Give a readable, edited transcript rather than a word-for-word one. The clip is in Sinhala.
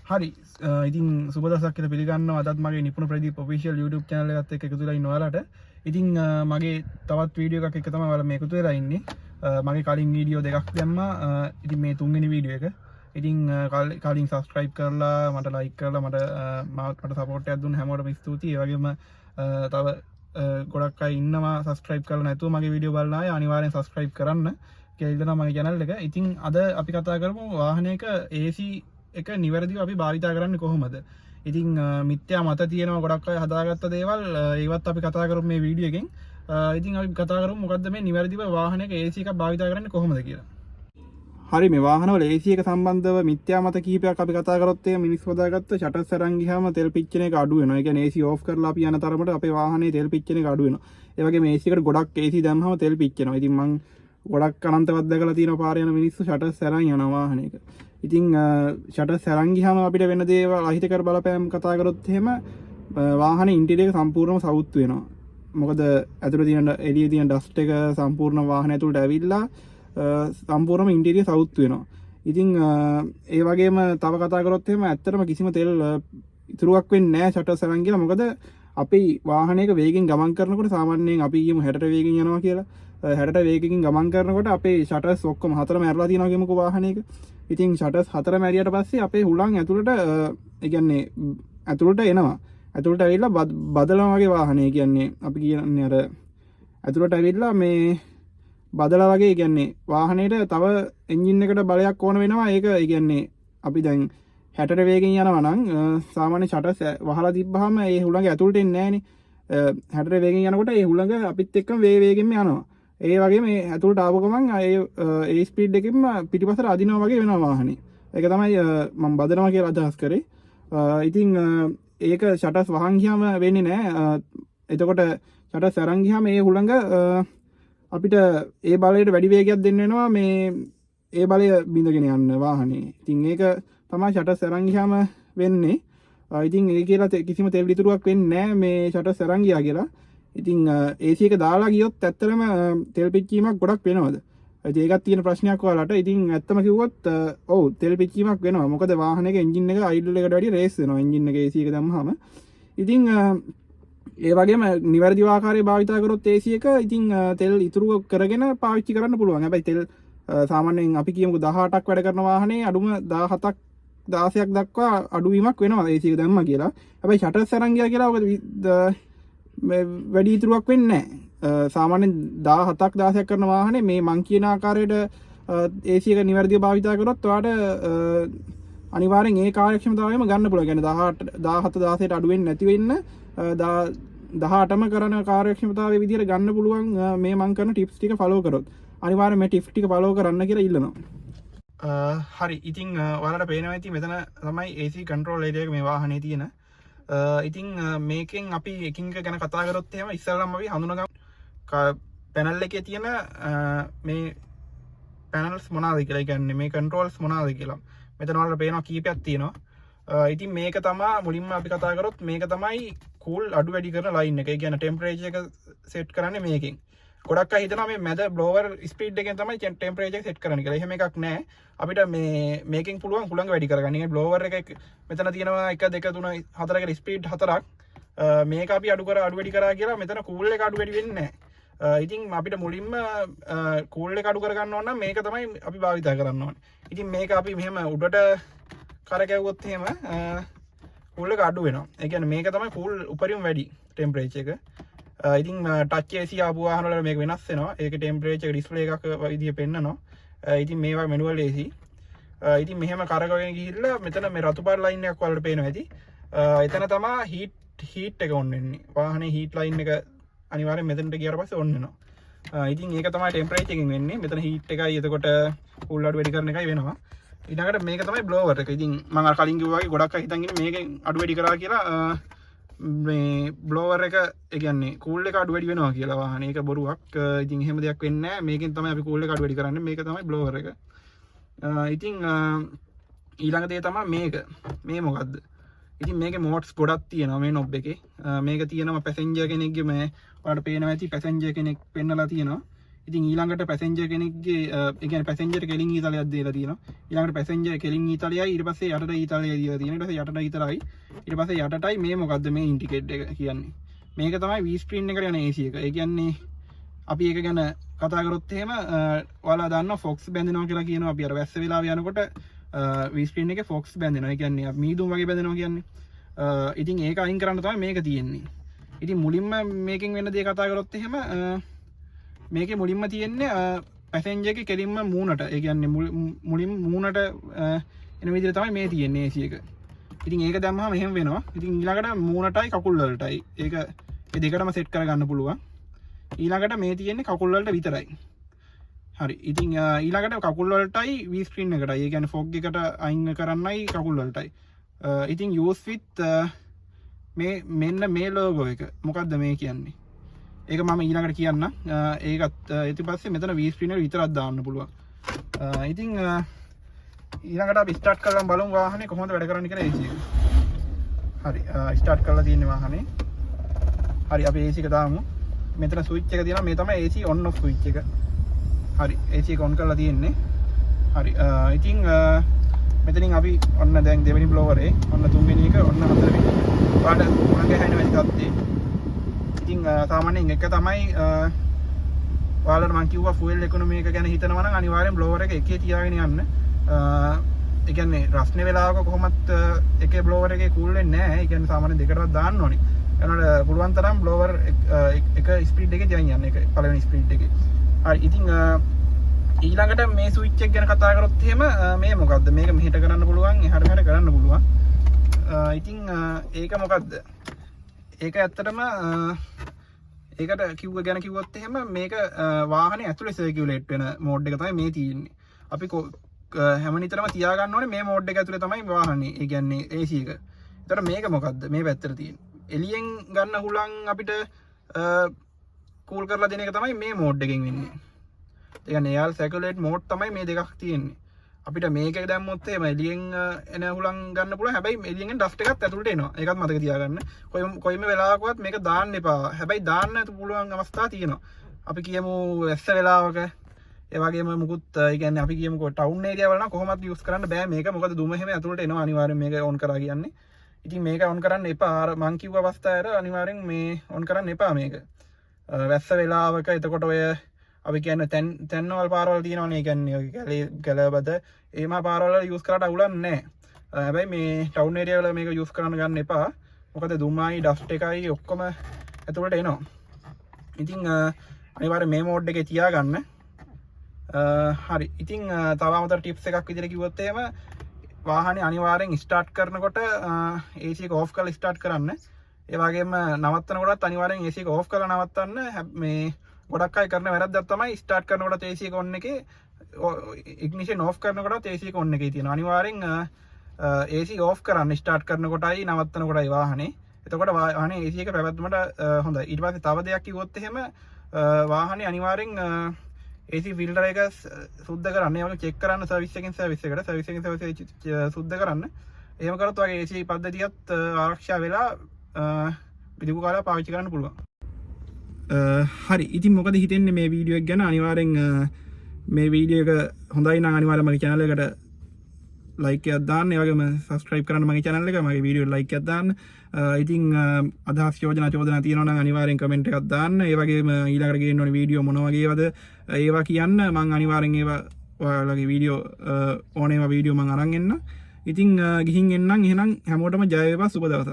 හරි ඉතින් සුබදසක් කියලා පිළිගන්නවා අදත් මගේ නිපුණ ප්‍රදීප් ඔෆිෂියල් YouTube channel එකත් එක්ක එකතු වෙලා ඉන්න ඔයාලට. ඉතින් මගේ තවත් වීඩියෝ එකක් එක තමයි ඔයාලා මේ එකතු වෙලා ඉන්නේ. මගේ කලින් වීඩියෝ දෙකක් දැම්මා. ඉතින් මේ තුන්වෙනි වීඩියෝ එක. ඉතින් කලින් subscribe කරලා මට like කරලා මට support එකක් දුන්න හැමෝටම ස්තුතියි. ඒ වගේම තව ගොඩක් අය ඉන්නවා subscribe කරලා නැතුව මගේ වීඩියෝ බලන අය අනිවාර්යෙන් subscribe කරන්න කියලා ඉල්ලනවා මගේ channel එක. ඉතින් අද අපි කතා කරමු වාහනයක AC එක නිවැරදිව අපි භාවිතා කරන්නේ කොහොමද? ඉතින් මිත්‍යා මත තියෙනවා ගොඩක් අය හදාගත්ත දේවල් ඒවත් අපි කතා කරමු මේ වීඩියෝ එකෙන්. ඉතින් අපි කතා කරමු මොකද්ද මේ නිවැරදිව වාහනයක AC එකක් භාවිතා කරන්නේ කොහොමද කියලා. හරි මේ වාහනවල AC එක සම්බන්ධව මිත්‍යා මත කිහිපයක් අපි කතා කරොත් ඒ මිනිස්සු හදාගත්ත ෂටර්ස් අරන් ගියාම තෙල් පිච්චෙන එක අඩු වෙනවා. ඒ කියන්නේ AC ඕෆ් කරලා අපි යන තරමට අපේ වාහනේ තෙල් පිච්චෙන එක අඩු වෙනවා. ඒ වගේම AC එකට ගොඩක් AC දැම්මම තෙල් පිච්චෙනවා. ඉතින් මං ගොඩක් අනන්තවත් දැකලා තියෙන පාර යන මිනිස්සු ෂටර්ස් අරන් යන වාහනයක. ඉතින් ෂටර්ස් අරන් ගියාම අපිට වෙන දේවල් අහිතකර බලපෑම් කතා කරොත් එහෙම වාහනේ ඉන්ටීරියර් එක සම්පූර්ණයෙන්ම සවුත් වෙනවා. මොකද ඇතුළේ තියෙන එළියේ තියෙන ඩස්ට් එක සම්පූර්ණ වාහනය ඇතුළට ඇවිල්ලා සම්පූර්ණයෙන්ම ඉන්ටීරියර් සවුත් වෙනවා. ඉතින් ඒ වගේම තව කතා කරොත් එහෙම ඇත්තටම කිසිම තෙල් ඉතුරුවක් වෙන්නේ නැහැ ෂටර්ස් අරන් ගිහලා. මොකද අපි වාහනයක වේගෙන් ගමන් කරනකොට සාමාන්‍යයෙන් අපි කියමු 60ට වේගෙන් යනවා කියලා. 60ට වේගකින් ගමන් කරනකොට අපේ ෂටර්ස් ඔක්කොම හතරම ඇරලා තියෙනවා කියමුකෝ වාහනයක. ඉතින් ෂටර්ස් හතරම ඇරියට පස්සේ අපේ හුලං ඇතුළට ඒ කියන්නේ ඇතුළට එනවා. ඇතුළට ඇවිල්ලා බදලා වගේ වාහනේ කියන්නේ අපි කියන්නේ අර ඇතුළට ඇවිල්ලා මේ බදලා වගේ කියන්නේ වාහනේට තව එන්ජින් එකට බලයක් ඕන වෙනවා. ඒක ඒ කියන්නේ අපි දැන් 60ට වේගෙන් යනවා නම් සාමාන්‍ය ෂටර්ස් වහලා තිබ්බහම ඒ හුලඟ ඇතුළට එන්නේ නැහනේ. 60ට වේගෙන් යනකොට ඒ හුලඟ අපිත් එක්කම වේගෙන්ම යනවා. ඒ වගේ මේ ඇතුළට ආව ගමන් ඒ ස්පීඩ් එකකින්ම පිටිපස්සට අදිනවා වගේ වෙනවා වාහනේ. ඒක තමයි මම බදනවා කියලා අදහස් කරේ. ඉතින් ඒක ෂටර්ස් වහන් ගියාම වෙන්නේ නැහැ. එතකොට ෂටර්ස් අරන් ගියාම ඒ හුළඟ අපිට ඒ බලයට වැඩි වේගයක් දෙන්න වෙනවා මේ ඒ බලය බිඳගෙන යන්න වාහනේ. ඉතින් ඒක තමයි ෂටර්ස් අරන් ගියාම වෙන්නේ. ඉතින් ඒ කියලා කිසිම තෙල් ඉතුරුවක් වෙන්නේ නැහැ මේ ෂටර්ස් අරන් ගියා කියලා. ඉතින් AC එක දාලා ගියොත් ඇත්තටම තෙල් පිච්චීමක් ගොඩක් වෙනවද? ඒකත් තියෙන ප්‍රශ්නයක් ඔයාලට. ඉතින් ඇත්තම කිව්වොත් ඔව් තෙල් පිච්චීමක් වෙනවා. මොකද වාහනයක එන්ජින් එක අයිඩල් එකට වැඩිය රේස් වෙනවා එන්ජින් එක AC එක දැම්මහම. ඉතින් ඒ වගේම නිවැරදි ආකාරයේ භාවිතා කරොත් AC එක ඉතින් තෙල් ඉතුරු කරගෙන පාවිච්චි කරන්න පුළුවන්. හැබැයි තෙල් සාමාන්‍යයෙන් අපි කියමුකෝ 18ක් වැඩ කරන වාහනේ අඩුම 17ක් 16ක් දක්වා අඩුවීමක් වෙනවා AC එක දැම්මා කියලා. හැබැයි ෂටර්ස් අරන් ගියා කියලා ඔක වැඩි ඉතුරුවක් වෙන්නේ නැහැ. සාමාන්‍යයෙන් 17ක් 16ක් කරන වාහනේ මේ මං කියන ආකාරයට AC එක නිවැරදිව භාවිතා කරොත් ඔයාලට අනිවාර්යෙන් ඒ කාර්යක්ෂමතාවයම ගන්න පුළුවන්. කියන්නේ 17 16ට අඩු වෙන්නේ නැති වෙන්න 18ම කරන කාර්යක්ෂමතාවයේ විදිහට ගන්න පුළුවන් මේ මං කරන ටිප්ස් ටික ෆලෝ කරොත්. අනිවාර්යෙන් මේ ටිප්ස් ටික ෆලෝ කරන්න කියලා ඉල්ලනවා. හරි ඉතින් ඔයාලට පේනවා ඇති මෙතන තමයි AC control area එක මේ වාහනේ තියෙන. ඉතින් මේකෙන් අපි එකින් එක ගැන කතා කරොත් එහෙම ඉස්සෙල්ලාම අපි හඳුනගමු පැනල් එකේ තියෙන මේ පැනල්ස් මොනවාද කියලා. ඒ කියන්නේ මේ කන්ට්‍රෝල්ස් මොනවාද කියලා. මෙතන වල පේනවා කීපයක් තියෙනවා. ඉතින් මේක තමයි මුලින්ම අපි කතා කරොත් මේක තමයි කූල් අඩු වැඩි කරන ලයින් එක. ඒ කියන්නේ ටෙම්පරේචර් එක සෙට් කරන්නේ මේකෙන්. ගොඩක් අය හිතනවා මේ මැද බ්ලෝවර් ස්පීඩ් එකෙන් තමයි ටෙම්පරේචර් එක සෙට් කරන්නේ කියලා. එහෙම එකක් නැහැ. අපිට මේකෙන් පුළුවන් හුළඟ වැඩි කරගන්න. ඒ බ්ලෝවර් එක මෙතන තියෙනවා 1 2 3 4 කට ස්පීඩ් 4ක්. මේක අපි අඩු වැඩි කරා කියලා මෙතන කූල් එක අඩු වැඩි වෙන්නේ නැහැ. ඉතින් අපිට මුලින්ම කූල් එක අඩු කරගන්න ඕන නම් මේක තමයි අපි භාවිතා කරන්න ඕනේ. ඉතින් මේක අපි මෙහෙම උඩට කරකැවුවොත් එහෙම කූල් එක අඩු වෙනවා. ඒ කියන්නේ මේක තමයි කූල් උපරිම වැඩි ටෙම්පරේචර් එක. ඉතින් ටච් AC ආපු වාහන වල මේක වෙනස් වෙනවා. ඒකේ ටෙම්පරේචර් ඩිස්ප්ලේ එකක් විදිය පෙන්නනවා. ඉතින් මේවා මැනුවල් AC. ඉතින් මෙහෙම කරකවගෙන ගිහිල්ලා මෙතන මේ රතු පාට ලයින් එකක් වලට පේනවා ඇති. එතන තමයි හීට් එක ඔන් වෙන්නේ. වාහනේ හීට් ලයින් එක අනිවාර්යෙන් මෙතනට ගියාට පස්සේ ඔන් වෙනවා. ඉතින් ඒක තමයි ටෙම්පරේචර් එකකින් වෙන්නේ. මෙතන හීට් එකයි එතකොට කූල් අඩු වැඩි කරන එකයි වෙනවා. ඊළඟට මේක තමයි බ්ලෝවර් එක. ඉතින් මම අර කලින් කිව්වා වගේ ගොඩක් අය හිතන් ඉන්නේ මේකෙන් අඩු වැඩි කරා කියලා මේ බ්ලෝවර් එක ඒ කියන්නේ කූල් එක අඩු වැඩි වෙනවා කියලා වාහනේ. ඒක බොරුවක්. ඉතින් එහෙම දෙයක් වෙන්නේ නැහැ. මේකෙන් තමයි අපි කූල් එක අඩු වැඩි කරන්නේ. මේක තමයි බ්ලෝවර් එක. ඉතින් ඊළඟ දේ තමයි මේක. මේ මොකද්ද? ඉතින් මේකේ මෝඩ්ස් ගොඩක් තියෙනවා මේ නොබ් එකේ. මේක තියෙනවා පැසෙන්ජර් කෙනෙක්ගේ මේ ඔයාලට පේනවා ඇති පැසෙන්ජර් කෙනෙක් පෙන්නලා තියෙනවා. ඉතින් ඊළඟට පැසෙන්ජර් කෙනෙක්ගේ ඒ කියන්නේ පැසෙන්ජර් කෙලින් ඊතලයක් දීලා තියෙනවා. ඊළඟට පැසෙන්ජර් කෙලින් ඊතලයයි ඊට පස්සේ යටට ඊතලයයි දීලා තියෙනවා. ඊට පස්සේ යටට ඊතලයි. ඊට පස්සේ යටටයි මේ මොකද්ද මේ ඉන්ඩිකේට් එක කියන්නේ. මේක තමයි V screen එකට යන AC එක. ඒ කියන්නේ අපි ඒක ගැන කතා කරොත් එහෙම ඔයාලා දන්නවා Fox බැඳෙනවා කියලා කියනවා. අපි අර වැස්ස වෙලාව යනකොට V screen එකේ Fox බැඳෙනවා. ඒ කියන්නේ මීදුම් වගේ බැඳෙනවා කියන්නේ. ඉතින් ඒක අයින් කරන්න තමයි මේක තියෙන්නේ. ඉතින් මුලින්ම මේකෙන් වෙන දේ කතා කරොත් එහෙම මේකේ මුලින්ම තියෙන්නේ පැසෙන්ජර් එකේ කෙලින්ම මූණට. ඒ කියන්නේ මුලින් මූණට එන විදිහට තමයි මේ තියෙන්නේ AC එක. ඉතින් ඒක දැම්මම මෙහෙම වෙනවා. ඉතින් ඊළඟට මූණටයි කකුල් වලටයි. ඒක මේ දෙකටම සෙට් කරගන්න පුළුවන්. ඊළඟට මේ තියෙන්නේ කකුල් වලට විතරයි. හරි. ඉතින් ඊළඟට කකුල් වලටයි V screen එකටයි. ඒ කියන්නේ fog එකට අයින් කරන්නයි කකුල් වලටයි. ඉතින් use with මෙන්න මේ logo එක. මොකද්ද මේ කියන්නේ? ඒක මම ඊළඟට කියන්න. ඒකත් ඊට පස්සේ මෙතන V screen එක විතරක් දාන්න පුළුවන්. ඉතින් ඊළඟට අපි ස්ටාර්ට් කරලා බලමු වාහනේ කොහොමද වැඩ කරන්නේ කියලා AC එක. හරි. ස්ටාර්ට් කරලා තියෙන්නේ වාහනේ. හරි අපි AC එක දාමු. මෙතන ස්විච් එක තියෙනවා. මේ තමයි AC on off ස්විච් එක. හරි. AC එක on කරලා තියෙන්නේ. හරි. ඉතින් මෙතනින් අපි ඔන්න දැන් දෙවෙනි බ්ලෝවර් එක, ඔන්න තුන්වෙනි එක, ඔන්න හතරවෙනි. ඔයාලට උණගේ හැයින වැඩි තත්ත්වය. ඉතින් සාමාන්‍යයෙන් එක තමයි ඔයාලට මම කිව්වා ෆුවල් ඉකොනොමි එක ගැන හිතනවා නම් අනිවාර්යෙන් බ්ලෝවර් එක එකේ තියාගෙන යන්න. ඒ කියන්නේ රස්නේ වෙලාවක කොහොමත් එකේ බ්ලෝවර් එකේ කූල් වෙන්නේ නැහැ. ඒ කියන්නේ සාමාන්‍යයෙන් දෙකටවත් දාන්න ඕනේ. එනකොට පුළුවන් තරම් බ්ලෝවර් එක ස්පීඩ් එකේ තියන් යන්න. ඒක පළවෙනි ස්පීඩ් එකේ. හරි. ඉතින් ඊළඟට මේ ස්විච් එක ගැන කතා කරොත් එහෙම මේ මොකද්ද? මේක මෙහෙට කරන්න පුළුවන්, එහාට මෙහාට කරන්න පුළුවන්. ඉතින් ඒක මොකද්ද? ඒක ඇත්තටම ඒකට ගැන කිව්වොත් එහෙම මේක වාහනේ ඇතුලේ සර්කියුලේට් වෙන මෝඩ් එක තමයි මේ තියෙන්නේ. අපි හැමනිතරම තියාගන්න ඕනේ මේ මෝඩ් එක ඇතුලේ තමයි වාහනේ. ඒ කියන්නේ AC එක. ඒතර මේක මොකද්ද? මේ පැත්තට තියෙන්නේ. එළියෙන් ගන්න හුලං අපිට කූල් කරලා දෙන එක තමයි මේ මෝඩ් එකෙන් වෙන්නේ. ඒ කියන්නේ එයාල් සර්කියුලේට් මෝඩ් තමයි මේ දෙකක් තියෙන්නේ. අපිට මේක දැම්මොත් එහෙම එළියෙන් එන හුලං ගන්න පුළුවන්. හැබැයි එළියෙන් ඩස්ට් එකත් ඇතුළට එනවා. ඒකත් මතක තියාගන්න. කොයිම වෙලාවකවත් මේක දාන්න එපා. හැබැයි දාන්න පුළුවන් අවස්ථා තියෙනවා. අපි කියමු වැස්ස වෙලාවක ඒ වගේම මුකුත් ඒ කියන්නේ අපි කියමුකෝ ටවුන් ඒරියා වල නම් කොහොමද යූස් කරන්න බෑ මේක. මොකද දුම එහෙම ඇතුළට එනවා අනිවාර්යෙන් මේක ඔන් කරා කියන්නේ. ඉතින් මේක ඔන් කරන්න එපා. අර මං කිව්ව අවස්ථාවේ අනිවාර්යෙන් මේ ඔන් කරන්න එපා මේක. වැස්ස වෙලාවක එතකොට ඔය අපි කියන්නේ තැන්වල පාරවල් තියෙනවනේ. ඒ කියන්නේ කැලබද ඒම පාරවල යූස් කරාට අවුලක් නැහැ. හැබැයි මේ ටවුන් ඒරියා වල මේක යූස් කරන්න ගන්න එපා. මොකද දුමයි ඩස්ට් එකයි ඔක්කොම ඇතුළට එනවා. ඉතින් අනිවාර්යෙන් මේ මෝඩ් එකේ තියාගන්න. හරි. ඉතින් තව අමතර ටිප්ස් එකක් විදිහට කිව්වොත් එහෙම වාහනේ අනිවාර්යෙන් ස්ටාර්ට් කරනකොට AC එක ඕෆ් කරලා ස්ටාර්ට් කරන්න. ඒ වගේම නවත්තනකොටත් අනිවාර්යෙන් AC එක ඕෆ් කරලා නවත්තන්න. මේ ගොඩක් අය කරන වැරද්දක් තමයි ස්ටාර්ට් කරනකොට AC එක ඔන් එකේ ඉග්නිෂන් ඕෆ් කරනකොටත් AC එක ඔන් එකේ තියෙනවා. අනිවාර්යෙන් AC ඕෆ් කරන්න ස්ටාර්ට් කරනකොටයි නවත්තනකොටයි වාහනේ. එතකොට වාහනේ AC එක පැවැත්මට හොඳයි. ඊට පස්සේ තව දෙයක් කිව්වොත් එහෙම වාහනේ අනිවාර්යෙන් AC ෆිල්ටර් එක සුද්ධ කරන්න. ඒ වගේ චෙක් කරන්න සර්විස් එකෙන් සර්විස් එකට සුද්ධ කරන්න. එහෙම කරොත් වගේ AC පද්ධතියත් ආරක්ෂා වෙලා දීර්ඝ කාලයක් පාවිච්චි කරන්න පුළුවන්. හරි. ඉතින් මොකද හිතෙන්නේ මේ වීඩියෝ එක ගැන? අනිවාර්යෙන් මේ වීඩියෝ එක හොඳයි නම් අනිවාර්යෙන් මගේ channel එකට like එකක් දාන්න. ඒ වගේම subscribe කරන්න මගේ channel එක. මගේ වීඩියෝ like එකක් දාන්න. ඉතින් අදහස් යෝජනා චෝදනා තියෙනවා නම් අනිවාර්යෙන් comment එකක් දාන්න. ඒ වගේම ඊළඟට ගේන්න ඕනේ වීඩියෝ මොන වගේවද ඒවා කියන්න. මම අනිවාර්යෙන් ඒවා ඔයාලගේ වීඩියෝ ඕනේම වීඩියෝ මම අරන් එන්න. ඉතින් ගිහින් එන්නම්. එහෙනම් හැමෝටම ජය වේවා. සුබ දවසක්.